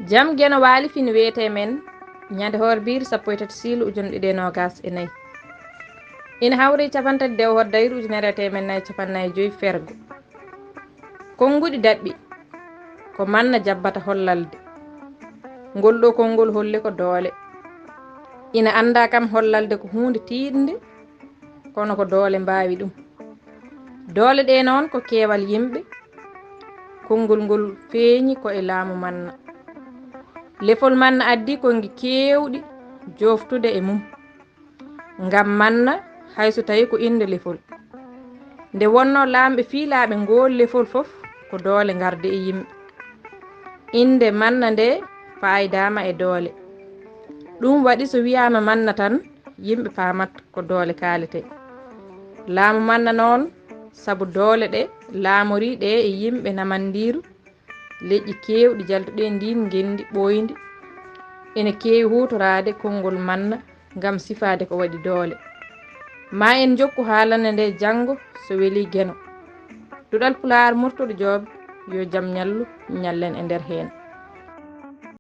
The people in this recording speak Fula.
jam geno waali fini wiyete men ñande hoore biir sappo e tati Siilo ujunere ɗiɗi e nogas e nayyi ina hawri capantati dew hoddayru ujunere e temen nayyi capannayyi joyyi fergo konnguɗi daɓɓi ko manna jabbata hollalde ngol ɗo konngol holli ko doole ina anda kam hollalde ko hunde tiiɗnde kono ko doole mbawi ɗum doole ɗe noon ko keewal yimɓe konngol ngol feeñi ko e laamu manna lefol manna addi kongi keewɗi joftude e mum ngam manna hayso tawi ko inde lefol nde wonno laamɓe fiilaaɓe ngol lefol fof ko doole garde e yimɓe inde manna nde fayidama e doole ɗum waɗi so wiyama manna tan yimɓe pamat ko doole kaalete laamu manna noon saabu doole ɗe laamori ɗe e yimɓe namandiru leƴƴi kewɗi jaltuɗe ndin gendi ɓoyndi ene keewi hutorade konngol manna ngam sifade ko waɗi doole ma en jokku haalande nde janggo so weeli geno duɗal Pulaar Murtuɗo Joob yo jaam ñallu ñallen e nder hen